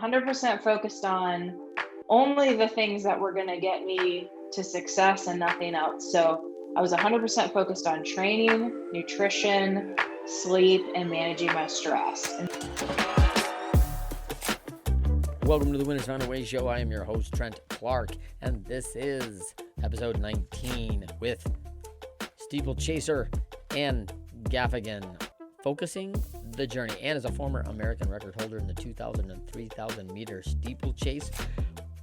100% focused on only the things that were going to get me to success and nothing else. So I was 100% focused on training, nutrition, sleep, and managing my stress. Welcome to the Winners Find a Way show. I am your host, Trent Clark, and this is episode 19 with steeplechaser Ann Gaffigan, focusing the journey. Ann is a former American record holder in the 2,000 and 3,000 meter steeplechase,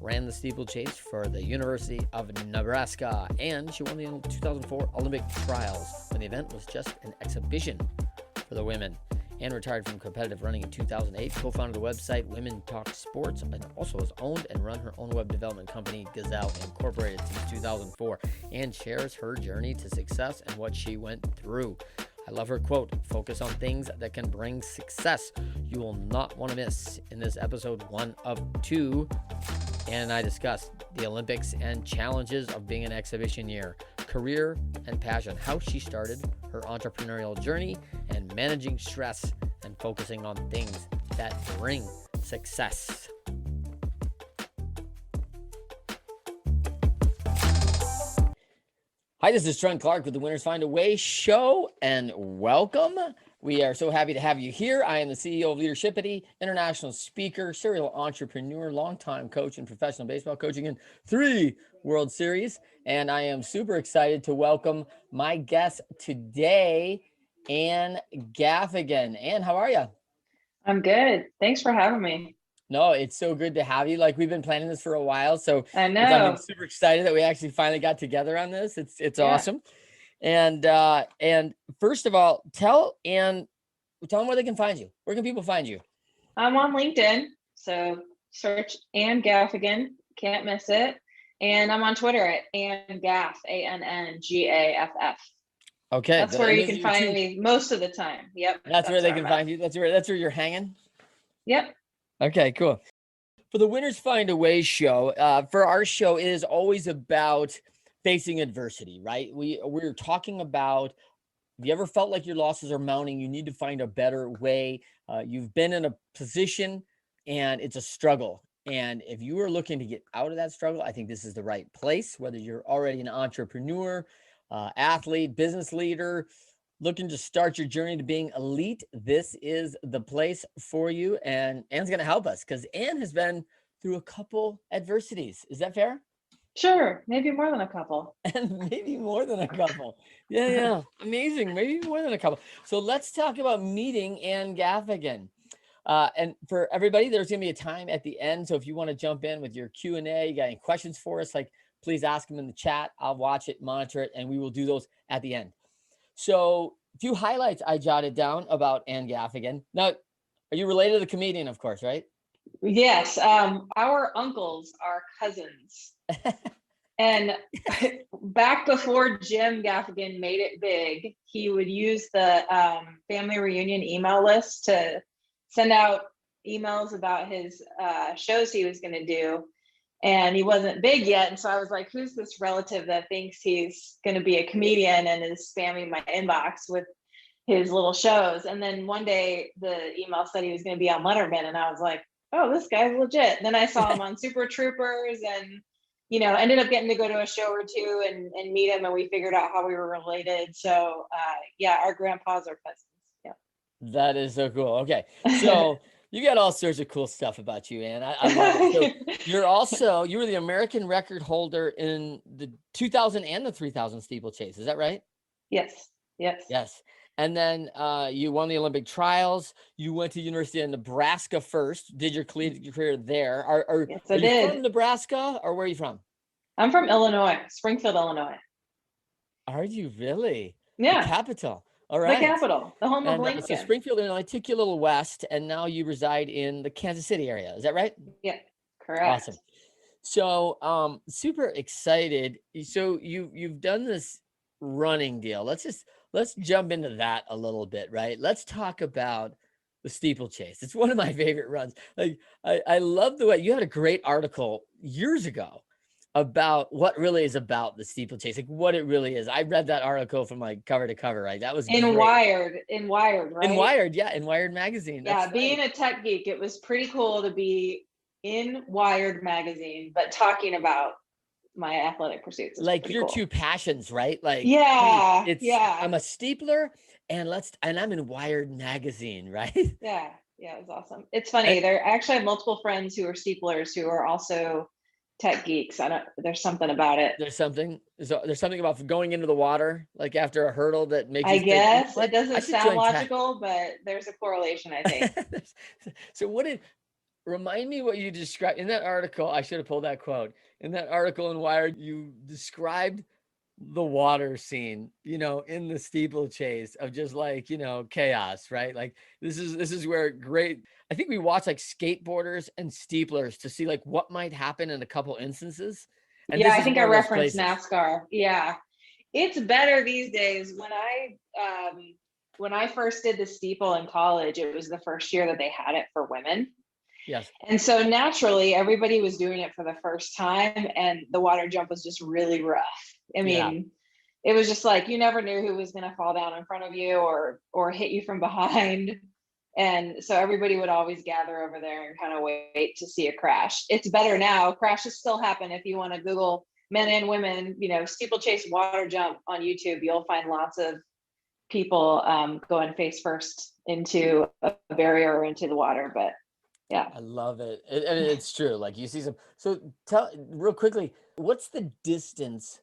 ran the steeplechase for the University of Nebraska, and she won the 2004 Olympic trials when the event was just an exhibition for the women. Ann retired from competitive running in 2008, co-founded the website Women Talk Sports, and also has owned and run her own web development company, Gazelle Incorporated, since 2004, and shares her journey to success and what she went through. I love her quote, "Focus on things that can bring success." You will not want to miss in this episode 1 of 2. Ann and I discussed the Olympics and challenges of being an exhibition year, career and passion, how she started her entrepreneurial journey, and managing stress and focusing on things that bring success. Hi, this is Trent Clark with the Winners Find a Way show, and welcome. We are so happy to have you here. I am the CEO of Leadershipity, international speaker, serial entrepreneur, longtime coach, and professional baseball coaching in 3 World Series. And I am super excited to welcome my guest today, Ann Gaffigan. Ann, how are you? I'm good. Thanks for having me. No, it's so good to have you. Like, we've been planning this for a while, so I know. I'm super excited that we actually finally got together on this. It's awesome. And first of all, tell them where they can find you. Where can people find you? I'm on LinkedIn, so search Ann Gaffigan, can't miss it. And I'm on Twitter at Ann Gaff, ANNGAFF. Okay, that's where you can find me most of the time. Yep, that's where they can find you. That's where you're hanging. Yep. Okay, cool. For the Winners Find a Way show, for our show, it is always about facing adversity, right? We're talking about, have you ever felt like your losses are mounting? You need to find a better way. You've been in a position and it's a struggle. And if you are looking to get out of that struggle, I think this is the right place, whether you're already an entrepreneur, athlete, business leader, looking to start your journey to being elite, this is the place for you. And Ann's going to help us because Ann has been through a couple adversities. Is that fair? Sure. Maybe more than a couple. And maybe more than a couple. Yeah. Amazing. Maybe more than a couple. So let's talk about meeting Ann Gaffigan. And for everybody, there's going to be a time at the end. So if you want to jump in with your Q&A, you got any questions for us, like please ask them in the chat. I'll watch it, monitor it, and we will do those at the end. So a few highlights I jotted down about Ann Gaffigan. Now, are you related to the comedian, of course, right? Yes. Our uncles are cousins. And back before Jim Gaffigan made it big, he would use the family reunion email list to send out emails about his shows he was going to do. And he wasn't big yet. And so I was like, who's this relative that thinks he's going to be a comedian and is spamming my inbox with his little shows? And then one day the email said he was going to be on Letterman. And I was like, oh, this guy's legit. And then I saw him on Super Troopers and, ended up getting to go to a show or two and meet him. And we figured out how we were related. So our grandpas are cousins. Yeah. That is so cool. Okay. So you got all sorts of cool stuff about you, Ann. I love it. So you were the American record holder in the 2000 and the 3000 steeplechase. Is that right? Yes. And then you won the Olympic trials. You went to University of Nebraska first, did your collegiate career there. Are you from Nebraska or where are you from? I'm from Illinois, Springfield, Illinois. Are you really? Yeah. The capital. All right. The capital, the home of Lincoln. So Springfield, Illinois, took you a little west, and now you reside in the Kansas City area. Is that right? Yeah, correct. Awesome. So super excited. So you've done this running deal. Let's jump into that a little bit, right? Let's talk about the steeplechase. It's one of my favorite runs. Like I love the way you had a great article years ago about what really is about the steeplechase, like what it really is. I read that article from like cover to cover, right? That was in Wired, right? In Wired, yeah, in Wired magazine. Yeah, being a tech geek, it was pretty cool to be in Wired magazine, but talking about my athletic pursuits. It's Like pretty your cool. two passions, right? Like, hey, Yeah, it's yeah, I'm a steepler and I'm in Wired magazine, right? yeah, yeah. It was awesome. It's funny. And There I actually have multiple friends who are steeplers who are also tech geeks. I don't. There's something about it. there's something about going into the water like after a hurdle that makes I you think, you know guess it what? I doesn't should sound join tech. logical, but there's a correlation, I think. So remind me what you described in that article. I should have pulled that quote. In that article in Wired, you described the water scene, in the steeplechase of just like, chaos, right? Like this is where great, I think we watch like skateboarders and steeplers to see like what might happen in a couple instances. And Yeah, this I is think I one of those referenced places. NASCAR. Yeah, it's better these days. When I first did the steeple in college, it was the first year that they had it for women. Yes. And so naturally, everybody was doing it for the first time, and the water jump was just really rough. I Yeah. mean, it was just like you never knew who was going to fall down in front of you or hit you from behind. And so everybody would always gather over there and kind of wait to see a crash. It's better now. Crashes still happen. If you want to Google men and women, steeplechase water jump on YouTube, you'll find lots of people going face first into a barrier or into the water. But yeah. I love it. And it's true. Like you see some. So tell real quickly, what's the distance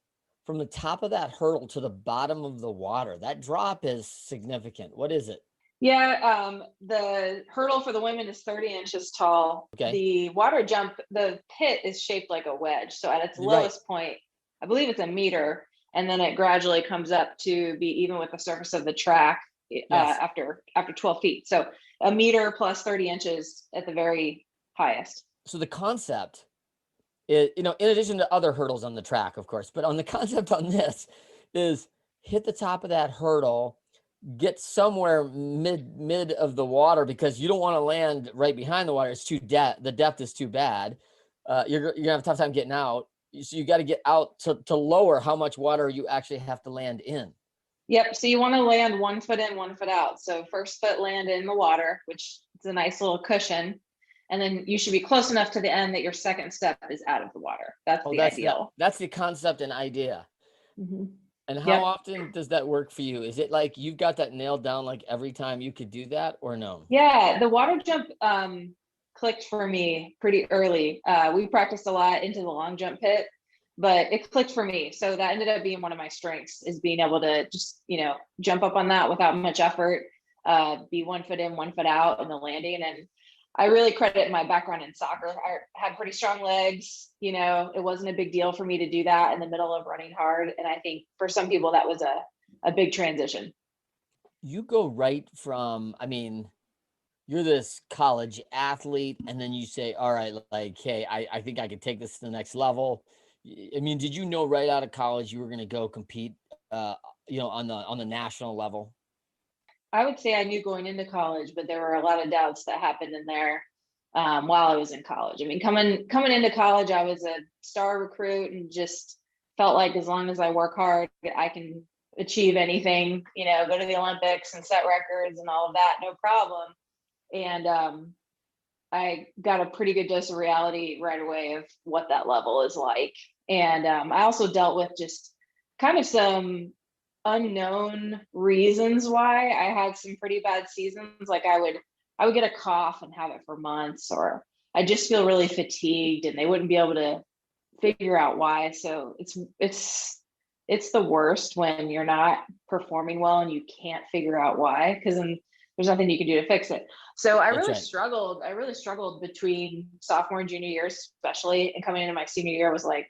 from the top of that hurdle to the bottom of the water? That drop is significant. What is it? Yeah, the hurdle for the women is 30 inches tall. Okay. The water jump, the pit is shaped like a wedge. So at its Right. lowest point, I believe it's a meter, and then it gradually comes up to be even with the surface of the track Yes. after 12 feet. So a meter plus 30 inches at the very highest. So the concept is, in addition to other hurdles on the track, of course, but on the concept on this is hit the top of that hurdle, get somewhere mid of the water because you don't want to land right behind the water. It's too the depth is too bad. You're gonna have a tough time getting out. So you got to get out to lower how much water you actually have to land in. Yep. So you want to land 1 foot in, 1 foot out. So first foot land in the water, which is a nice little cushion. And then you should be close enough to the end that your second step is out of the water. That's the ideal. That's the concept and idea. Mm-hmm. And how often does that work for you? Is it like you've got that nailed down like every time you could do that or no? Yeah, the water jump clicked for me pretty early. We practiced a lot into the long jump pit, but it clicked for me. So that ended up being one of my strengths, is being able to just, jump up on that without much effort, be 1 foot in, 1 foot out in the landing. And I really credit my background in soccer. I had pretty strong legs. It wasn't a big deal for me to do that in the middle of running hard. And I think for some people that was a big transition. You go right from, you're this college athlete, and then you say, all right, like, hey, I think I could take this to the next level. Did you know right out of college you were going to go compete, on the national level? I would say I knew going into college, but there were a lot of doubts that happened in there while I was in college. Coming into college, I was a star recruit and just felt like as long as I work hard, I can achieve anything, go to the Olympics and set records and all of that, no problem. And I got a pretty good dose of reality right away of what that level is like. And I also dealt with just kind of some unknown reasons why I had some pretty bad seasons. Like I would get a cough and have it for months, or I just feel really fatigued and they wouldn't be able to figure out why. So it's the worst when you're not performing well and you can't figure out why, because then there's nothing you can do to fix it. So I really struggled between sophomore and junior years, especially, and coming into my senior year was like,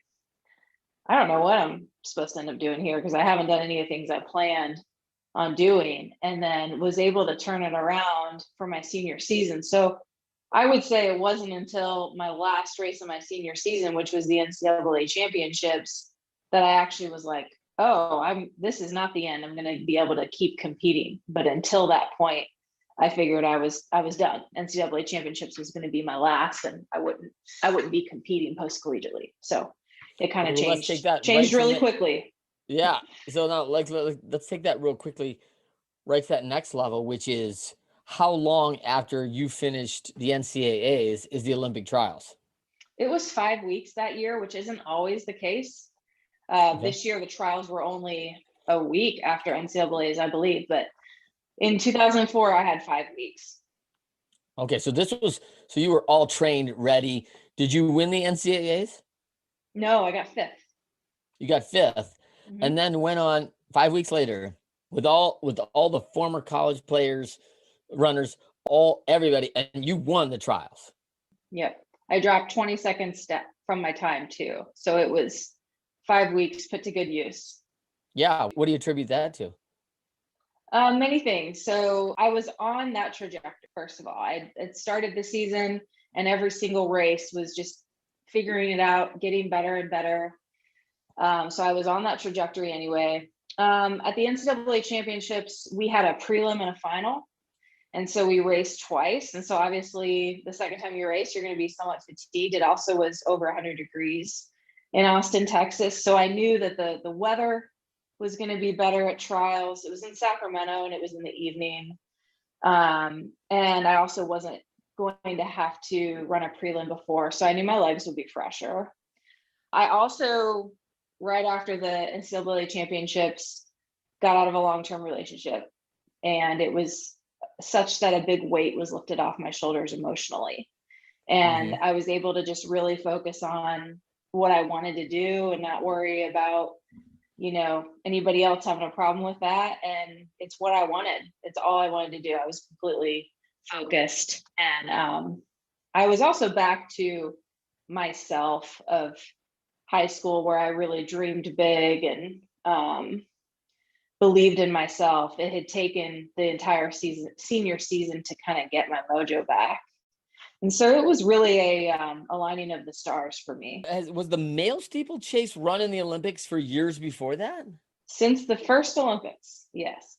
I don't know what I'm supposed to end up doing here because I haven't done any of the things I planned on doing, and then was able to turn it around for my senior season. So I would say it wasn't until my last race of my senior season, which was the NCAA championships, that I actually was like, oh, this is not the end. I'm going to be able to keep competing. But until that point, I figured I was done. NCAA championships was going to be my last, and I wouldn't be competing post collegiately. So it kind of changed really quickly. Yeah. So now let's take that real quickly right to that next level, which is how long after you finished the NCAAs is the Olympic trials? It was 5 weeks that year, which isn't always the case. Okay. This year, the trials were only a week after NCAAs, I believe, but in 2004, I had 5 weeks. Okay. So so you were all trained, ready. Did you win the NCAAs? No, I got fifth. You got fifth, and Mhm. then went on 5 weeks later with all the former college players, runners, everybody, and you won the trials. Yep. I dropped 20 seconds from my time too. So it was 5 weeks put to good use. Yeah. What do you attribute that to? Many things. So I was on that trajectory, first of all. I had started the season and every single race was just figuring it out, getting better and better. So I was on that trajectory anyway. At the NCAA championships, we had a prelim and a final. And so we raced twice. And so obviously the second time you race, you're going to be somewhat fatigued. It also was over 100 degrees in Austin, Texas. So I knew that the weather was going to be better at trials. It was in Sacramento and it was in the evening. And I also wasn't going to have to run a prelim before. So I knew my legs would be fresher. I also, right after the NCAA championships, got out of a long-term relationship. And it was such that a big weight was lifted off my shoulders emotionally. And Mm-hmm. I was able to just really focus on what I wanted to do and not worry about, anybody else having a problem with that. And it's what I wanted. It's all I wanted to do. I was completely focused. And I was also back to myself of high school where I really dreamed big and believed in myself. It had taken the entire senior season to kind of get my mojo back. And so it was really a aligning of the stars for me. Was the male steeplechase run in the Olympics for years before that? Since the first Olympics, yes.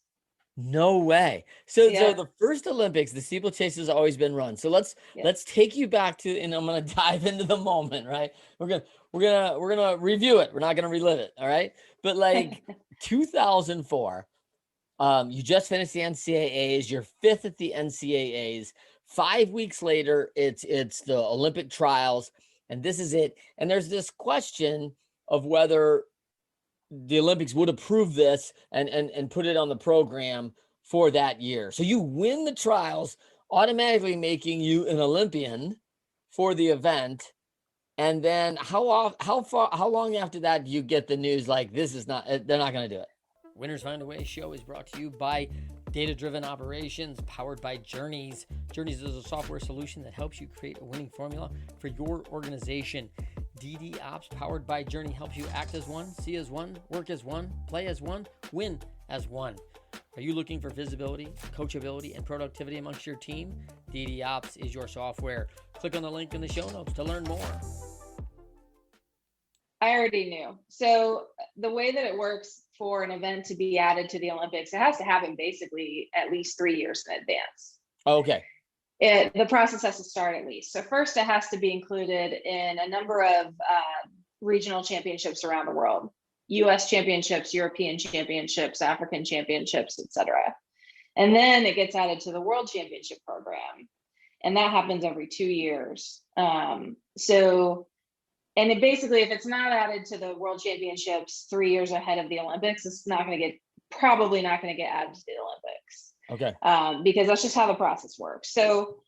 No way. So Yeah. the first Olympics, the steeplechase has always been run. So let's Yeah. take you back to, and I'm gonna dive into the moment, right? We're gonna review it. We're not gonna relive it, all right? But like 2004, you just finished the NCAAs. You're fifth at the NCAAs. 5 weeks later, it's the Olympic trials, and this is it. And there's this question of whether the Olympics would approve this and put it on the program for that year. So you win the trials, automatically making you an Olympian for the event. And then how long after that do you get the news like this is not, they're not going to do it? Winners Find a Way show is brought to you by Data Driven Operations, powered by Journeys. Journeys is a software solution that helps you create a winning formula for your organization. DD Ops, powered by Journey, helps you act as one, see as one, work as one, play as one, win as one. Are you looking for visibility, coachability, and productivity amongst your team? DD Ops is your software. Click on the link in the show notes to learn more. I already knew. So the way that it works for an event to be added to the Olympics, it has to happen basically at least 3 years in advance. Okay. The process has to start at least. So first it has to be included in a number of regional championships around the world, US championships, European championships, African championships, etc. And then it gets added to the world championship program. And that happens every 2 years. And it basically, if it's not added to the world championships 3 years ahead of the Olympics, it's probably not going to get added to the Olympics. Okay. Because that's just how the process works. So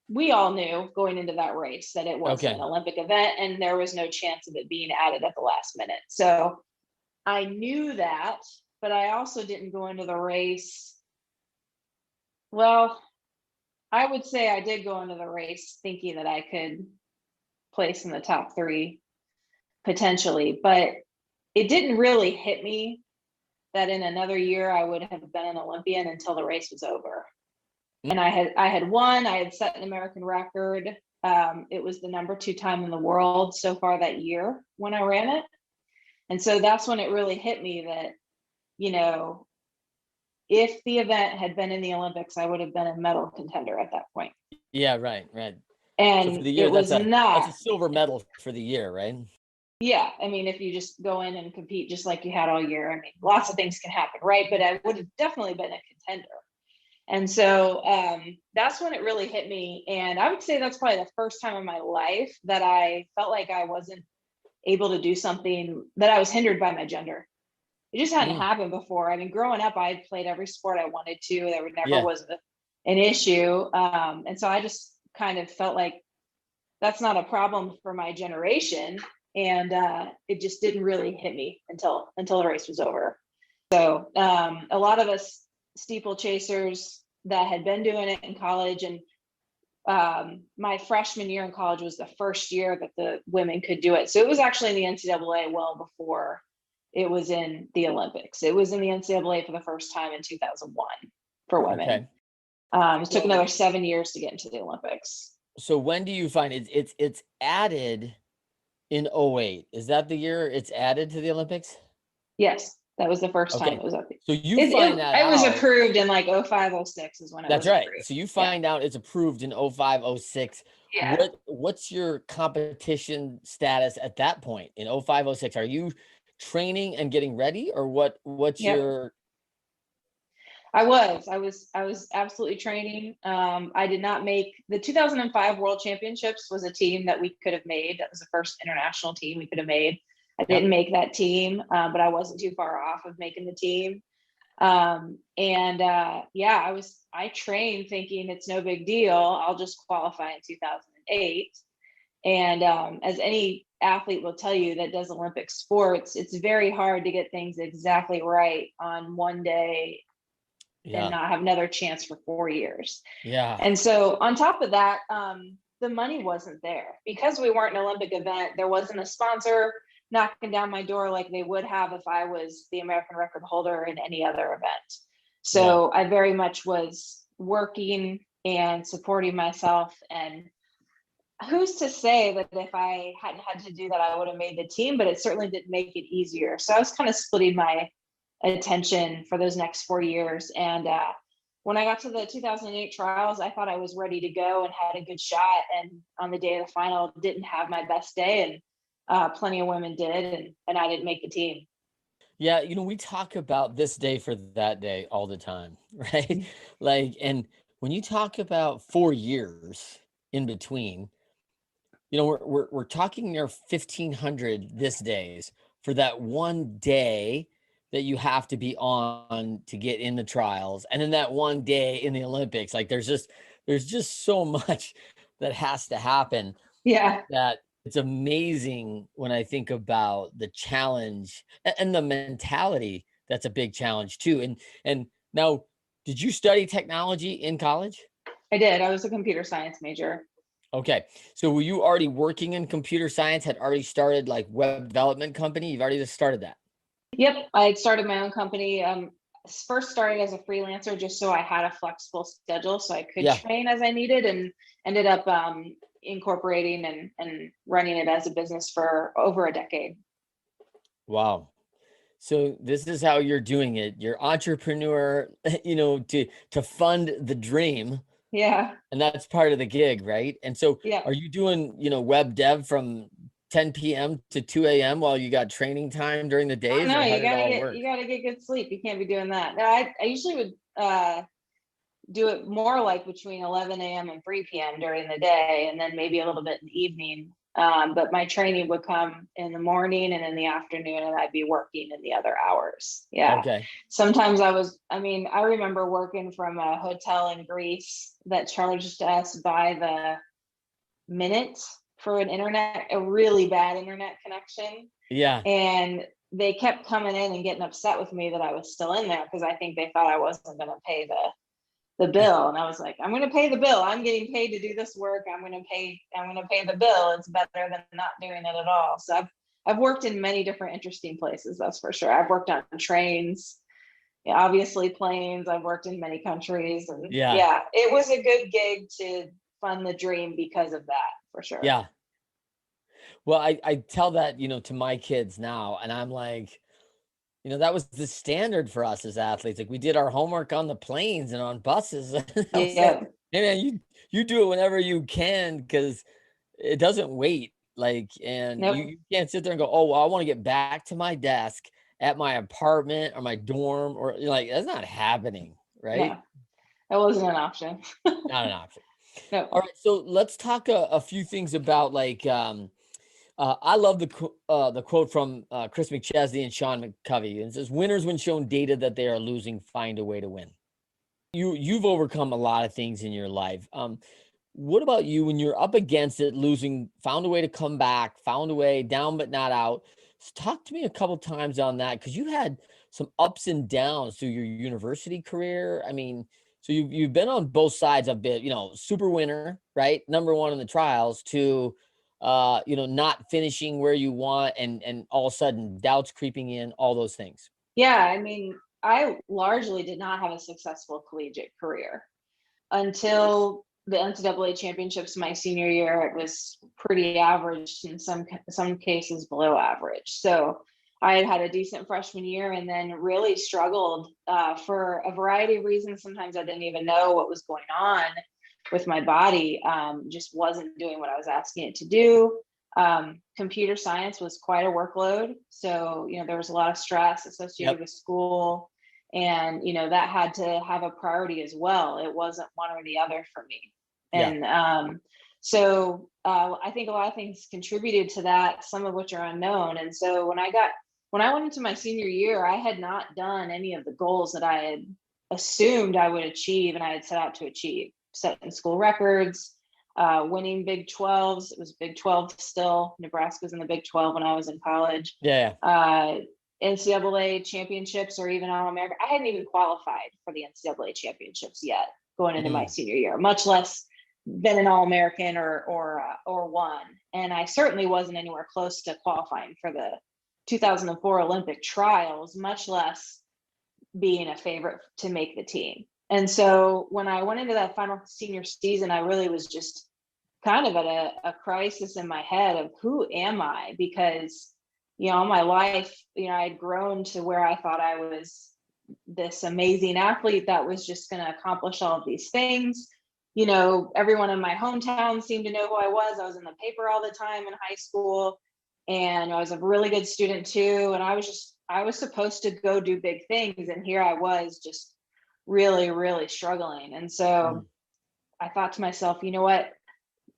we all knew going into that race that it wasn't an Olympic event and there was no chance of it being added at the last minute. So I knew that, but I also didn't go into the race. Well, I would say I did go into the race thinking that I could place in the top 3 potentially, but it didn't really hit me that in another year I would have been an Olympian until the race was over. And I had won. I had set an American record. It was the number 2 time in the world so far that year when I ran it. And so that's when it really hit me that, if the event had been in the Olympics, I would have been a medal contender at that point. Yeah, right. And so for the year, it was that's a silver medal for the year, right? Yeah. I mean, if you just go in and compete just like you had all year, I mean, lots of things can happen, right? But I would have definitely been a contender. And so that's when it really hit me. And I would say that's probably the first time in my life that I felt like I wasn't able to do something, that I was hindered by my gender. It just hadn't happened before. I mean, growing up, I had played every sport I wanted to. There never Yeah. was an issue. And so I just kind of felt like that's not a problem for my generation. And it just didn't really hit me until the race was over. So a lot of us steeplechasers that had been doing it in college, and my freshman year in college was the first year that the women could do it. So it was actually in the NCAA well before it was in the Olympics. It was in the NCAA for the first time in 2001 for women. Okay. It took another 7 years to get into the Olympics. So when do you find it's added in 08? Is that the year it's added to the Olympics? Yes, that was the first time it was up. So you find that it was out. approved in like 05, 06 is when it That's was right. approved. So you find out it's approved in 05, 06. Yeah. What's your competition status at that point in 05, 06? Are you training and getting ready, or what's your? I was absolutely training. I did not make the 2005 World Championships. Was a team that we could have made. That was the first international team we could have made. I didn't make that team, but I wasn't too far off of making the team. I trained thinking it's no big deal. I'll just qualify in 2008. And as any athlete will tell you that does Olympic sports, it's very hard to get things exactly right on one day and not have another chance for 4 years. Yeah. And so on top of that, the money wasn't there because we weren't an Olympic event. There wasn't a sponsor knocking down my door like they would have if I was the American record holder in any other event. So I very much was working and supporting myself. And who's to say that if I hadn't had to do that, I would have made the team, but it certainly didn't make it easier. So I was kind of splitting my attention for those next 4 years. And when I got to the 2008 trials, I thought I was ready to go and had a good shot. And on the day of the final, didn't have my best day. And plenty of women did, and I didn't make the team. Yeah, we talk about this day for that day all the time, right? Like, and when you talk about 4 years in between, we're talking near 1,500 this days for that one day that you have to be on to get in the trials, and then that one day in the Olympics. Like, there's just so much that has to happen. Yeah. That it's amazing when I think about the challenge and the mentality. That's a big challenge too. And now, did you study technology in college? I did. I was a computer science major. Okay. So were you already working in computer science, had already started like web development company? You've already just started that? Yep. I had started my own company. First started as a freelancer just so I had a flexible schedule so I could train as I needed, and ended up incorporating and running it as a business for over a decade. Wow. So this is how you're doing it. You're entrepreneur, to fund the dream. Yeah. And that's part of the gig, right? And so are you doing, web dev from 10 p.m. to 2 a.m. while you got training time during the days? No, you gotta get good sleep. You can't be doing that. No, I usually would do it more like between 11 a.m. and 3 p.m. during the day, and then maybe a little bit in the evening. But my training would come in the morning and in the afternoon, and I'd be working in the other hours. Yeah. Okay. Sometimes I remember working from a hotel in Greece that charged us by the minute for a really bad internet connection. Yeah. And they kept coming in and getting upset with me that I was still in there because I think they thought I wasn't going to pay the bill. And I was like, I'm going to pay the bill. I'm getting paid to do this work. I'm going to pay the bill. It's better than not doing it at all. So I've worked in many different interesting places. That's for sure. I've worked on trains, obviously planes. I've worked in many countries, and it was a good gig to fund the dream because of that, for sure. Yeah. Well, I tell that, to my kids now, and I'm like, that was the standard for us as athletes. Like, we did our homework on the planes and on buses. Like, hey man, you do it whenever you can, because it doesn't wait. Like, and you can't sit there and go, oh, well, I want to get back to my desk at my apartment or my dorm, or like, that's not happening, right? That wasn't an option. Not an option. No. All right, so let's talk a few things about like I love the quote from Chris McChesney and Sean McCovey. It says, "Winners, when shown data that they are losing, find a way to win." You've overcome a lot of things in your life. What about you when you're up against it, losing, found a way to come back, found a way down but not out? Talk to me a couple times on that, because you had some ups and downs through your university career. I mean, so you've been on both sides of it, super winner, right? Number one in the trials to not finishing where you want and all of a sudden doubts creeping in, all those things. Yeah, I mean, I largely did not have a successful collegiate career until the NCAA championships my senior year. It was pretty average, in some cases below average. So I had a decent freshman year and then really struggled for a variety of reasons. Sometimes I didn't even know what was going on with my body. Just wasn't doing what I was asking it to do. Computer science was quite a workload. So, there was a lot of stress associated with school. And, that had to have a priority as well. It wasn't one or the other for me. And so I think a lot of things contributed to that, some of which are unknown. And so when I went into my senior year, I had not done any of the goals that I had assumed I would achieve and I had set out to achieve, setting school records, winning Big 12s. It was Big 12 still. Nebraska was in the Big 12 when I was in college. NCAA championships or even All-American. I hadn't even qualified for the NCAA championships yet going into my senior year, much less been an All-American or won. And I certainly wasn't anywhere close to qualifying for the 2004 Olympic trials, much less being a favorite to make the team. And so when I went into that final senior season, I really was just kind of at a crisis in my head of who am I? Because all my life, I had grown to where I thought I was this amazing athlete that was just going to accomplish all of these things. Everyone in my hometown seemed to know who I was. I was in the paper all the time in high school, and I was a really good student too. And I was supposed to go do big things. And here I was just really, really struggling. And so I thought to myself, you know what?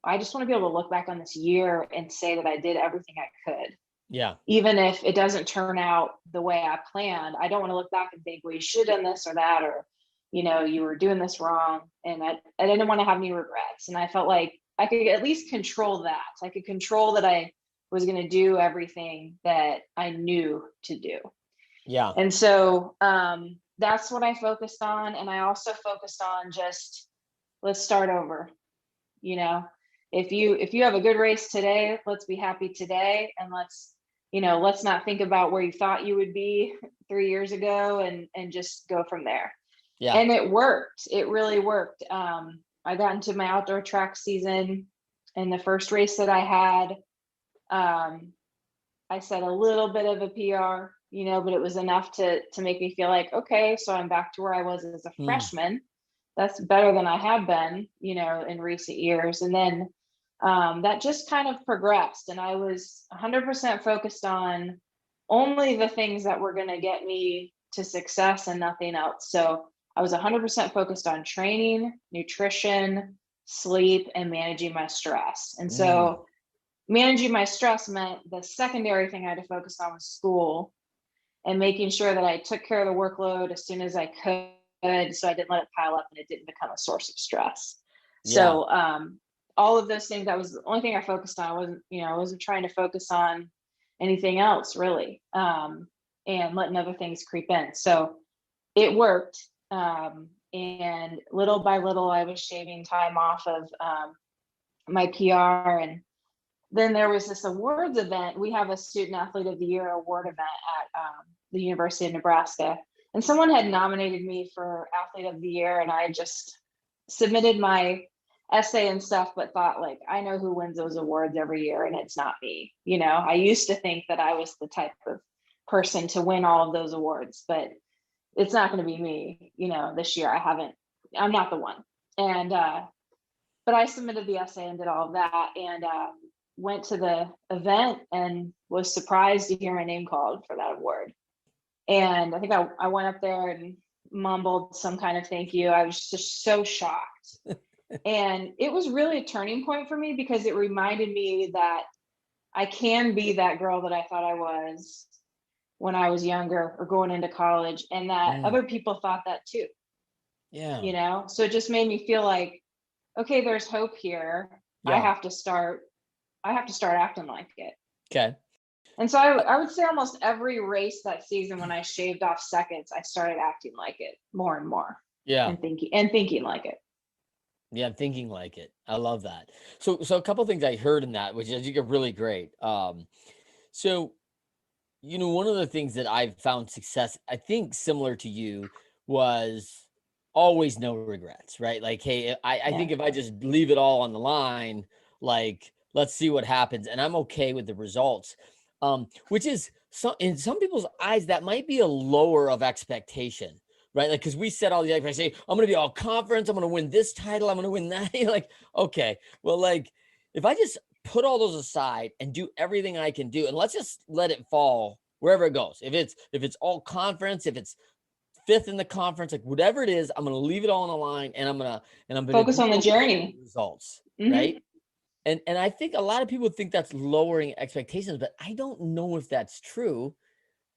I just want to be able to look back on this year and say that I did everything I could. Yeah. Even if it doesn't turn out the way I planned, I don't want to look back and think, well, you should have done this or that, or, you were doing this wrong. And I didn't want to have any regrets. And I felt like I could at least control that. I could control that I was going to do everything that I knew to do. Yeah. And so that's what I focused on. And I also focused on just, let's start over. If you have a good race today, let's be happy today. And let's not think about where you thought you would be 3 years ago and just go from there. Yeah. And it worked. It really worked. I got into my outdoor track season, and the first race that I had, I set a little bit of a PR, but it was enough to make me feel like, okay, so I'm back to where I was as a freshman. That's better than I have been, in recent years. And then that just kind of progressed, and I was 100% focused on only the things that were going to get me to success and nothing else. So I was 100% focused on training, nutrition, sleep, and managing my stress. And so managing my stress meant the secondary thing I had to focus on was school and making sure that I took care of the workload as soon as I could, so I didn't let it pile up and it didn't become a source of stress. So all of those things, that was the only thing I focused on. I wasn't trying to focus on anything else really, and letting other things creep in. So it worked. And little by little, I was shaving time off of my PR. And then there was this awards event. We have a Student Athlete of the Year award event at the University of Nebraska. And someone had nominated me for Athlete of the Year, and I just submitted my essay and stuff, but thought, like, I know who wins those awards every year, and it's not me. I used to think that I was the type of person to win all of those awards, but it's not going to be me. This year I'm not the one. And but I submitted the essay and did all of that, and went to the event and was surprised to hear my name called for that award. And I think I went up there and mumbled some kind of thank you. I was just so shocked. And it was really a turning point for me because it reminded me that I can be that girl that I thought I was when I was younger or going into college, and that other people thought that too. Yeah. So it just made me feel like, okay, there's hope here. Yeah. I have to start acting like it. Okay. And so I would say almost every race that season, when I shaved off seconds, I started acting like it more and more. Yeah. And thinking like it. Yeah, thinking like it. I love that. So a couple of things I heard in that, which I think are really great. So one of the things that I've found success, I think similar to you, was always no regrets, right? Like, hey, I think if I just leave it all on the line, like, let's see what happens, and I'm okay with the results. Which is in some people's eyes, that might be a lower of expectation, right? Like, because we set all the expectations, I'm going to be all conference, I'm going to win this title, I'm going to win that. You're like, okay, well, like, if I just put all those aside and do everything I can do, and let's just let it fall wherever it goes. If it's all conference, if it's fifth in the conference, like whatever it is, I'm going to leave it all on the line, and I'm going to focus on the journey, results, right? And I think a lot of people think that's lowering expectations, but I don't know if that's true,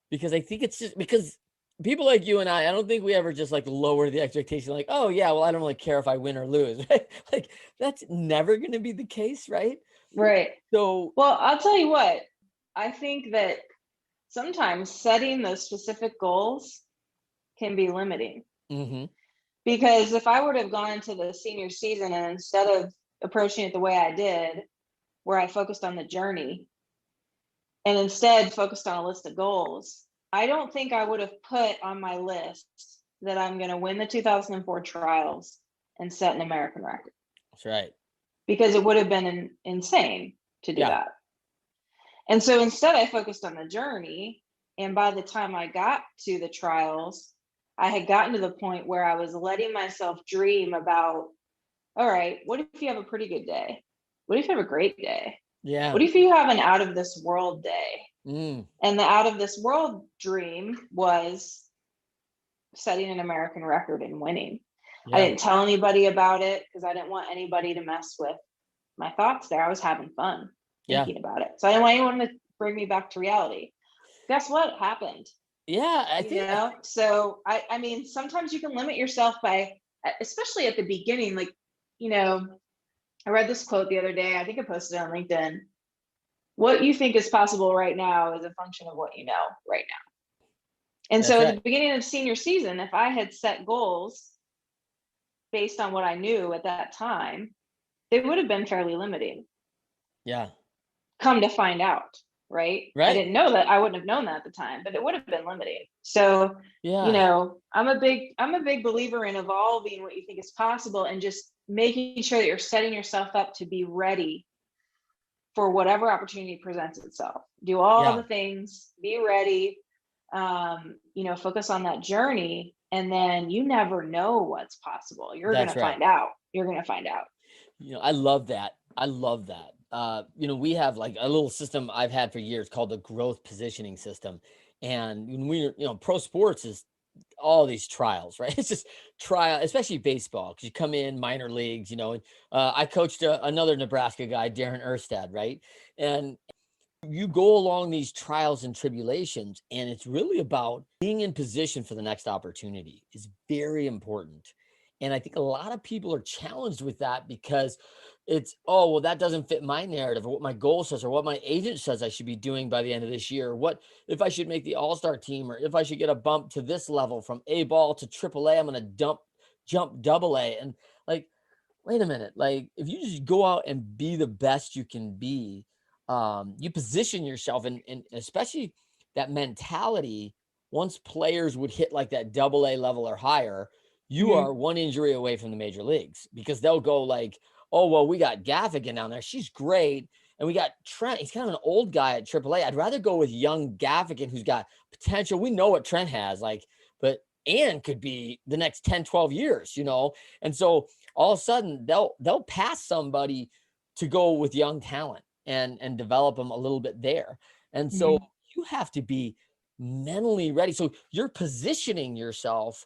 because I think it's just because people like you and I don't think we ever just like lower the expectation, like, oh yeah, well, I don't really care if I win or lose, right? Like, that's never going to be the case, right? Right. So, well, I'll tell you what, I think that sometimes setting those specific goals can be limiting. Because if I would have gone into the senior season and instead of approaching it the way I did, where I focused on the journey and instead focused on a list of goals, I don't think I would have put on my list that I'm going to win the 2004 trials and set an American record. That's right. Because it would have been insane to do that. And so instead I focused on the journey. And by the time I got to the trials, I had gotten to the point where I was letting myself dream about, all right, what if you have a pretty good day? What if you have a great day? Yeah. What if you have an out of this world day? And the out of this world dream was setting an American record and winning. I didn't tell anybody about it because I didn't want anybody to mess with my thoughts there. I was having fun thinking about it. So I didn't want anyone to bring me back to reality. Guess what happened? Yeah, I think. So I mean, sometimes you can limit yourself by, especially at the beginning, like, I read this quote the other day. I think I posted it on LinkedIn. What you think is possible right now is a function of what you know right now. And so at the beginning of senior season, if I had set goals based on what I knew at that time, they would have been fairly limiting. Yeah. Come to find out, right? I didn't know that. I wouldn't have known that at the time, but it would have been limiting. So, I'm a big believer in evolving what you think is possible and just making sure that you're setting yourself up to be ready for whatever opportunity presents itself. Do all the things, be ready, focus on that journey, and then you never know what's possible. You're going to find out. You're going to find out. I love that. We have like a little system I've had for years called the growth positioning system. And when we, pro sports is all these trials, right? It's just trial, especially baseball, because you come in minor leagues, and I coached another Nebraska guy, Darren Erstad, right? And you go along these trials and tribulations, and it's really about being in position for the next opportunity is very important. And I think a lot of people are challenged with that because it's, oh, well, that doesn't fit my narrative or what my goal says or what my agent says I should be doing by the end of this year. What if I should make the all-star team, or if I should get a bump to this level from A ball to AAA, I'm going to jump AA. And like, wait a minute, like if you just go out and be the best you can be, you position yourself, and especially that mentality, once players would hit like that AA level or higher, you are one injury away from the major leagues, because they'll go like, oh, well, we got Gaffigan down there. She's great. And we got Trent. He's kind of an old guy at AAA. I'd rather go with young Gaffigan, who's got potential. We know what Trent has, but Ann could be the next 10, 12 years, And so all of a sudden they'll pass somebody to go with young talent and develop them a little bit there. And so you have to be mentally ready. So you're positioning yourself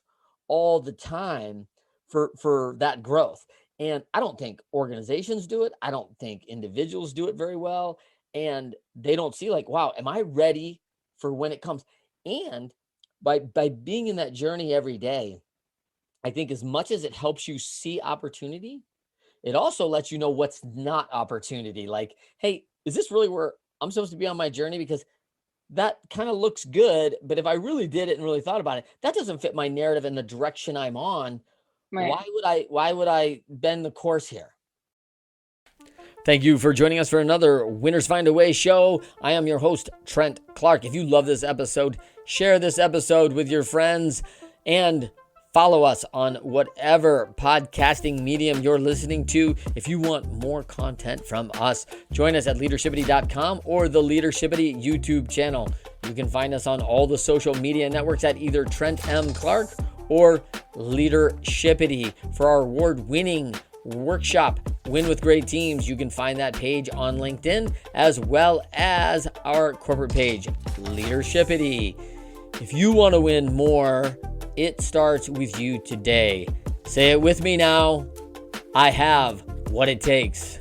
all the time for that growth. And I don't think organizations do it. I don't think individuals do it very well. And they don't see like, wow, am I ready for when it comes? And by being in that journey every day, I think as much as it helps you see opportunity, it also lets you know what's not opportunity. Like, hey, is this really where I'm supposed to be on my journey? Because that kind of looks good, but if I really did it and really thought about it, that doesn't fit my narrative and the direction I'm on. Right. Why would I bend the course here? Thank you for joining us for another Winners Find a Way show. I am your host, Trent Clark. If you love this episode, share this episode with your friends and follow us on whatever podcasting medium you're listening to. If you want more content from us, join us at leadershipity.com or the Leadershipity YouTube channel. You can find us on all the social media networks at either Trent M. Clark or Leadershipity. For our award-winning workshop, Win with Great Teams, you can find that page on LinkedIn as well as our corporate page, Leadershipity. If you want to win more, it starts with you today. Say it with me now. I have what it takes.